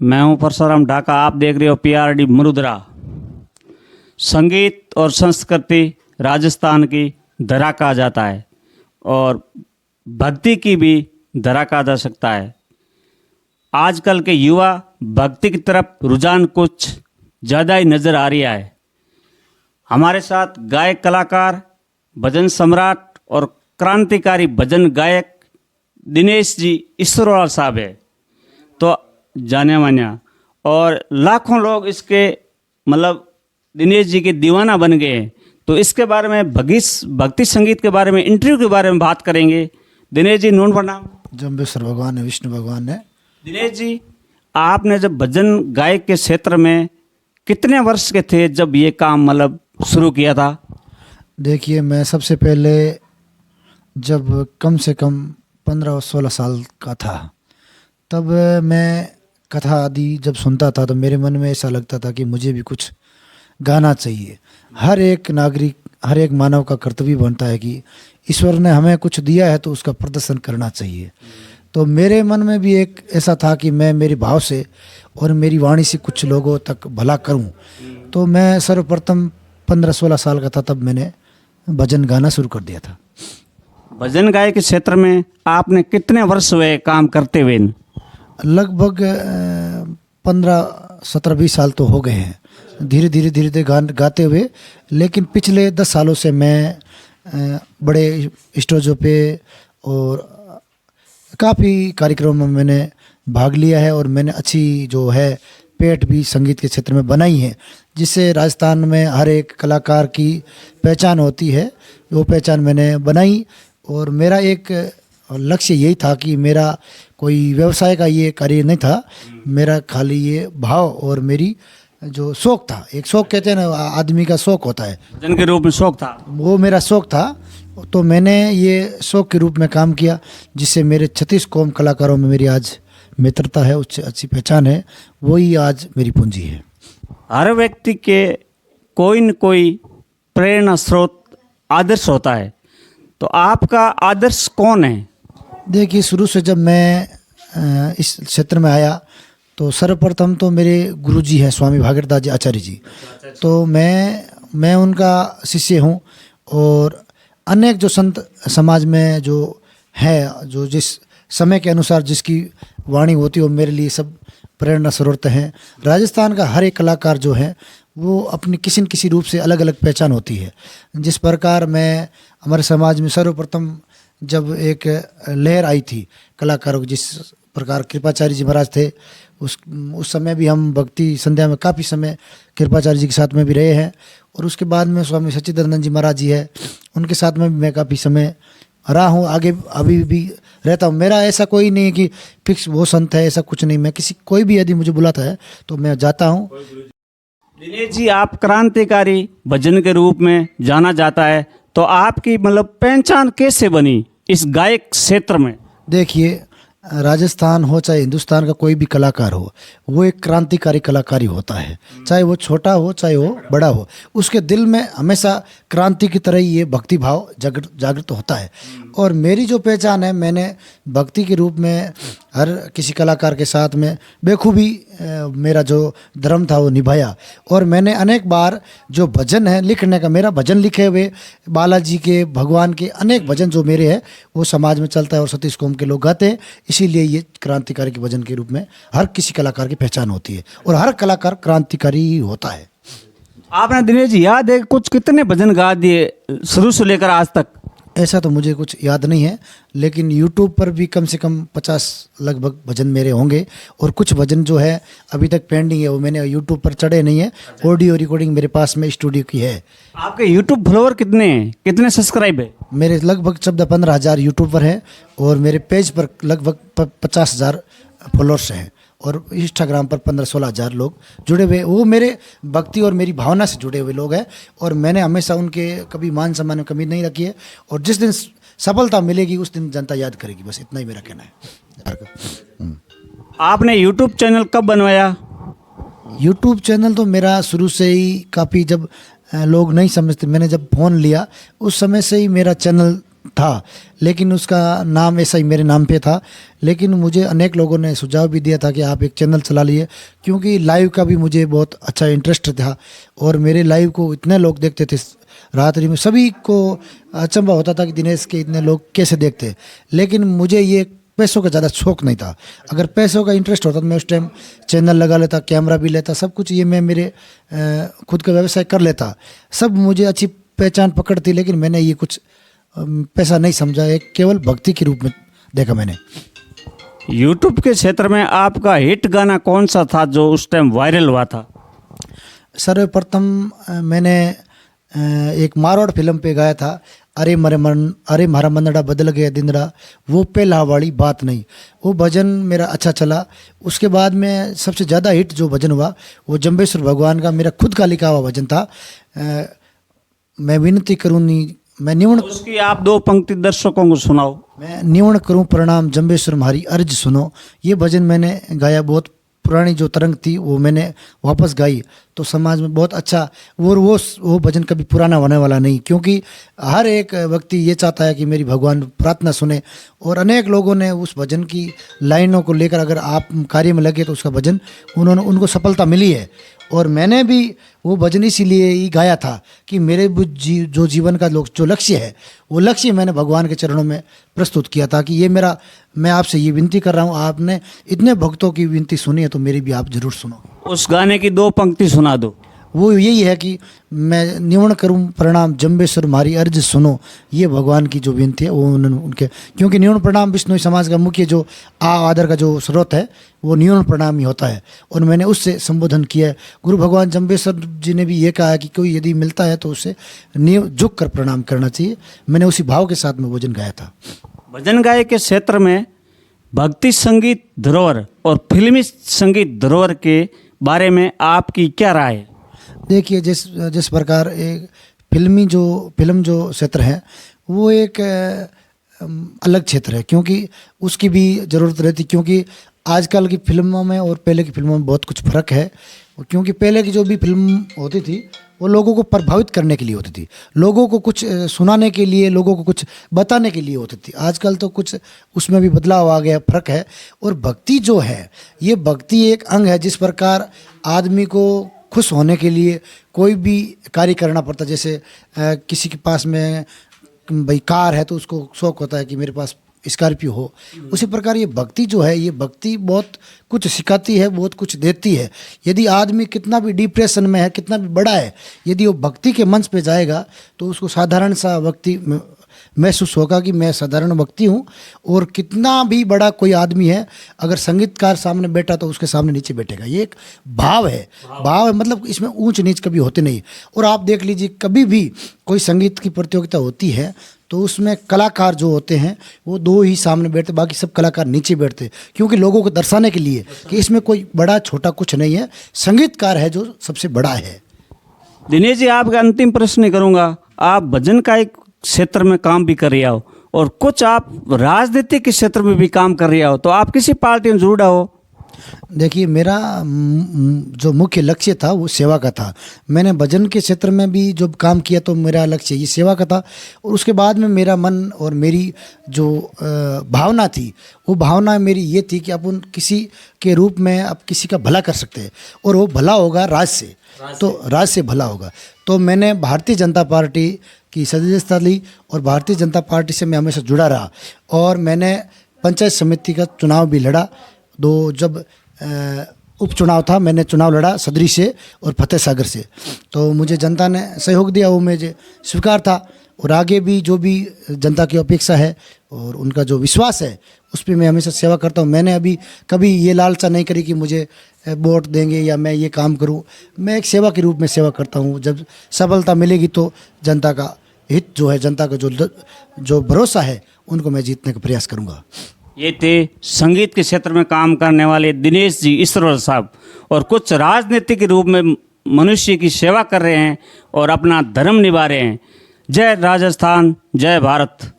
मैं हूं परशुराम ढाका। आप देख रहे हो पीआरडी मरुदरा। संगीत और संस्कृति राजस्थान की धरा कहा जाता है और भक्ति की भी धरा कहा जा सकता है। आजकल के युवा भक्ति की तरफ रुझान कुछ ज़्यादा ही नज़र आ रहा है। हमारे साथ गायक कलाकार, भजन सम्राट और क्रांतिकारी भजन गायक दिनेश जी ईश्वरवाल साहब है, तो जाने माने और लाखों लोग इसके मतलब दिनेश जी के दीवाना बन गए हैं। तो इसके बारे में भक्ति संगीत के बारे में, इंटरव्यू के बारे में बात करेंगे। दिनेश जी नून प्रणाम। जम्बेश्वर भगवान है, विष्णु भगवान है। दिनेश जी, आपने जब भजन गायक के क्षेत्र में कितने वर्ष के थे जब ये काम मतलब शुरू किया था? देखिए, मैं सबसे पहले जब कम से कम 15-16 साल का था, तब मैं कथा आदि जब सुनता था तो मेरे मन में ऐसा लगता था कि मुझे भी कुछ गाना चाहिए। हर एक नागरिक, हर एक मानव का कर्तव्य बनता है कि ईश्वर ने हमें कुछ दिया है तो उसका प्रदर्शन करना चाहिए। तो मेरे मन में भी एक ऐसा था कि मैं मेरे भाव से और मेरी वाणी से कुछ लोगों तक भला करूं। तो मैं सर्वप्रथम 15-16 साल का था, तब मैंने भजन गाना शुरू कर दिया था। भजन गायक के क्षेत्र में आपने कितने वर्ष हुए काम करते हुए? लगभग 15-17-20 साल तो हो गए हैं, धीरे धीरे गाते हुए। लेकिन पिछले 10 सालों से मैं बड़े स्टेजों पे और काफ़ी कार्यक्रमों में मैंने भाग लिया है और मैंने अच्छी जो है पेट भी संगीत के क्षेत्र में बनाई है, जिससे राजस्थान में हर एक कलाकार की पहचान होती है। वो पहचान मैंने बनाई और मेरा एक लक्ष्य यही था कि मेरा कोई व्यवसाय का ये कार्य नहीं था। मेरा खाली ये भाव और मेरी जो शौक था, एक शौक कहते हैं ना, आदमी का शौक होता है, भजन के रूप में शौक था, वो मेरा शौक था। तो मैंने ये शौक के रूप में काम किया, जिससे मेरे 36 कौम कलाकारों में मेरी आज मित्रता है, उससे अच्छी पहचान है। वही आज मेरी पूंजी है। हर व्यक्ति के कोई न कोई प्रेरणा स्रोत, आदर्श होता है, तो आपका आदर्श कौन है? देखिए, शुरू से जब मैं इस क्षेत्र में आया तो सर्वप्रथम तो मेरे गुरुजी हैं स्वामी भागीरथदास जी आचार्य जी। तो मैं उनका शिष्य हूँ और अनेक जो संत समाज में जो है, जो जिस समय के अनुसार जिसकी वाणी होती है, वो मेरे लिए सब प्रेरणा स्रोत हैं। राजस्थान का हर एक कलाकार जो है वो अपनी किसी न किसी रूप से अलग अलग पहचान होती है। जिस प्रकार मैं हमारे समाज में सर्वप्रथम जब एक लहर आई थी कलाकारों की, जिस प्रकार कृपाचार्य जी महाराज थे, उस समय भी हम भक्ति संध्या में काफ़ी समय कृपाचार्य जी के साथ में भी रहे हैं। और उसके बाद में स्वामी सच्चिदानंद जी महाराज जी है, उनके साथ में भी मैं काफ़ी समय रहा हूँ, आगे अभी भी रहता हूँ। मेरा ऐसा कोई नहीं है कि फिक्स वो संत है, ऐसा कुछ नहीं। मैं कोई भी यदि मुझे बुलाता है तो मैं जाता हूँ। दिनेश जी, आप क्रांतिकारी भजन के रूप में जाना जाता है, तो आपकी मतलब पहचान कैसे बनी इस गायक क्षेत्र में? देखिए, राजस्थान हो चाहे हिंदुस्तान का कोई भी कलाकार हो, वो एक क्रांतिकारी कलाकारी होता है। चाहे वो छोटा हो चाहे वो बड़ा हो, उसके दिल में हमेशा क्रांति की तरह ही ये भक्ति भाव जागृत होता है। और मेरी जो पहचान है, मैंने भक्ति के रूप में हर किसी कलाकार के साथ में बेखूबी मेरा जो धर्म था वो निभाया। और मैंने अनेक बार जो भजन है लिखने का, मेरा भजन लिखे हुए बालाजी के, भगवान के अनेक भजन जो मेरे हैं वो समाज में चलता है और 36 कौम के लोग गाते हैं। इसीलिए ये क्रांतिकारी के भजन के रूप में हर किसी कलाकार की पहचान होती है और हर कलाकार क्रांतिकारी ही होता है। आपने दिनेश जी याद है कुछ कितने भजन गा दिए शुरू से लेकर आज तक? ऐसा तो मुझे कुछ याद नहीं है, लेकिन YouTube पर भी कम से कम 50 लगभग भजन मेरे होंगे। और कुछ भजन जो है अभी तक पेंडिंग है, वो मैंने YouTube पर चढ़े नहीं है। ऑडियो रिकॉर्डिंग मेरे पास में स्टूडियो की है। आपके YouTube फॉलोअर कितने हैं, कितने सब्सक्राइब है? मेरे लगभग 14-15 हज़ार यूट्यूब पर है और मेरे पेज पर लगभग 50,000 फॉलोअर्स हैं और इंस्टाग्राम पर 15-16 हज़ार लोग जुड़े हुए। वो मेरे भक्ति और मेरी भावना से जुड़े हुए लोग हैं और मैंने हमेशा उनके कभी मान सम्मान में कमी नहीं रखी है। और जिस दिन सफलता मिलेगी उस दिन जनता याद करेगी, बस इतना ही मेरा कहना है। आपने YouTube चैनल कब बनवाया? YouTube चैनल तो मेरा शुरू से ही काफ़ी, जब लोग नहीं समझते, मैंने जब फ़ोन लिया उस समय से ही मेरा चैनल था, लेकिन उसका नाम ऐसा ही मेरे नाम पे था। लेकिन मुझे अनेक लोगों ने सुझाव भी दिया था कि आप एक चैनल चला लिए, क्योंकि लाइव का भी मुझे बहुत अच्छा इंटरेस्ट था और मेरे लाइव को इतने लोग देखते थे रात्रि में, सभी को अचंभा होता था कि दिनेश के इतने लोग कैसे देखते। लेकिन मुझे ये पैसों का ज़्यादा शौक नहीं था। अगर पैसों का इंटरेस्ट होता तो मैं उस टाइम चैनल लगा लेता, कैमरा भी लेता, सब कुछ ये मैं मेरे खुद का व्यवसाय कर लेता। सब मुझे अच्छी पहचान पकड़ती, लेकिन मैंने ये कुछ पैसा नहीं समझा, एक केवल भक्ति के रूप में देखा मैंने। यूट्यूब के क्षेत्र में आपका हिट गाना कौन सा था जो उस टाइम वायरल हुआ था? सर्वप्रथम मैंने एक मारवाड़ फिल्म पे गाया था, अरे मारा मनड़ा बदल गया दिनड़ा, वो पहला वाली बात नहीं। वो भजन मेरा अच्छा चला। उसके बाद में सबसे ज़्यादा हिट जो भजन हुआ वो जम्बेश्वर भगवान का मेरा खुद का लिखा हुआ भजन था, मैं विनती करूँ मैं निवण, उसकी आप 2 पंक्ति दर्शकों को सुनाओ। मैं निवण करूँ प्रणाम जम्बेश्वर म्हारी अर्ज सुनो। ये भजन मैंने गाया, बहुत पुरानी जो तरंग थी वो मैंने वापस गाई, तो समाज में बहुत अच्छा। और वो भजन कभी पुराना होने वाला नहीं, क्योंकि हर एक व्यक्ति ये चाहता है कि मेरी भगवान प्रार्थना सुने। और अनेक लोगों ने उस भजन की लाइनों को लेकर, अगर आप कार्य में लगे तो उसका भजन उनको सफलता मिली है। और मैंने भी वो भजन इसीलिए ही गाया था कि मेरे जो जीवन का जो लक्ष्य है, वो लक्ष्य मैंने भगवान के चरणों में प्रस्तुत किया था कि ये मेरा, मैं आपसे ये विनती कर रहा हूँ, आपने इतने भक्तों की विनती सुनी है तो मेरी भी आप जरूर सुनो। उस गाने की 2 पंक्ति सुना दो। वो यही है कि मैं निवण करूं प्रणाम जम्बेश्वर मारी अर्ज सुनो। ये भगवान की जो विनती है वो उनके, क्योंकि निवण प्रणाम विष्णु समाज का मुख्य जो आदर का जो स्रोत है वो निवण प्रणाम ही होता है, और मैंने उससे संबोधन किया है। गुरु भगवान जम्बेश्वर जी ने भी ये कहा है कि कोई यदि मिलता है तो उसे झुक कर प्रणाम करना चाहिए। मैंने उसी भाव के साथ में भजन गाया था। भजन गायक के क्षेत्र में भक्ति संगीत धरोहर और फिल्मी संगीत धरोहर के बारे में आपकी क्या राय है? देखिए, जिस प्रकार एक फिल्म जो क्षेत्र है वो एक अलग क्षेत्र है, क्योंकि उसकी भी ज़रूरत रहती, क्योंकि आजकल की फिल्मों में और पहले की फिल्मों में बहुत कुछ फ़र्क है। क्योंकि पहले की जो भी फिल्म होती थी वो लोगों को प्रभावित करने के लिए होती थी, लोगों को कुछ सुनाने के लिए, लोगों को कुछ बताने के लिए होती थी। आजकल तो कुछ उसमें भी बदलाव आ गया, फ़र्क है। और भक्ति जो है, ये भक्ति एक अंग है। जिस प्रकार आदमी को खुश होने के लिए कोई भी कार्य करना पड़ता, जैसे किसी के पास में भाई कार है तो उसको शौक होता है कि मेरे पास स्कॉर्पियो हो, उसी प्रकार ये भक्ति जो है, ये भक्ति बहुत कुछ सिखाती है, बहुत कुछ देती है। यदि आदमी कितना भी डिप्रेशन में है, कितना भी बड़ा है, यदि वो भक्ति के मंच पे जाएगा तो उसको साधारण सा व्यक्ति महसूस होगा कि मैं साधारण व्यक्ति हूँ। और कितना भी बड़ा कोई आदमी है, अगर संगीतकार सामने बैठा तो उसके सामने नीचे बैठेगा। ये एक भाव है, मतलब इसमें ऊंच नीच कभी होते नहीं। और आप देख लीजिए, कभी भी कोई संगीत की प्रतियोगिता होती है तो उसमें कलाकार जो होते हैं वो 2 ही सामने बैठते, बाकी सब कलाकार नीचे बैठते, क्योंकि लोगों को दर्शाने के लिए कि इसमें कोई बड़ा छोटा कुछ नहीं है, संगीतकार है जो सबसे बड़ा है। दिनेश जी, आपका अंतिम प्रश्न करूँगा। आप भजन का एक क्षेत्र में काम भी कर रहे हो और कुछ आप राजनीति के क्षेत्र में भी काम कर रहे हो, तो आप किसी पार्टी में जुड़ा हो? देखिए, मेरा जो मुख्य लक्ष्य था वो सेवा का था। मैंने भजन के क्षेत्र में भी जब काम किया तो मेरा लक्ष्य ये सेवा का था। और उसके बाद में मेरा मन और मेरी जो भावना थी, वो भावना मेरी ये थी कि अपन किसी के रूप में अब किसी का भला कर सकते हैं, और वो भला होगा राज से, तो राज से भला होगा। तो मैंने भारतीय जनता पार्टी की सदस्यता ली और भारतीय जनता पार्टी से मैं हमेशा जुड़ा रहा। और मैंने पंचायत समिति का चुनाव भी लड़ा। जब उपचुनाव था, मैंने चुनाव लड़ा सदरी से और फतेह सागर से, तो मुझे जनता ने सहयोग दिया, वो मुझे स्वीकार था। और आगे भी जो भी जनता की अपेक्षा है और उनका जो विश्वास है उस पर मैं हमेशा सेवा करता हूँ। मैंने अभी कभी ये लालसा नहीं करी कि मुझे वोट देंगे या मैं ये काम करूँ। मैं एक सेवा के रूप में सेवा करता हूँ। जब सफलता मिलेगी तो जनता का हित जो है, जनता का जो भरोसा है, उनको मैं जीतने का प्रयास करूँगा। ये थे संगीत के क्षेत्र में काम करने वाले दिनेश जी ईश्वरवर साहब, और कुछ राजनीति के रूप में मनुष्य की सेवा कर रहे हैं और अपना धर्म निभा रहे हैं। जय राजस्थान, जय भारत।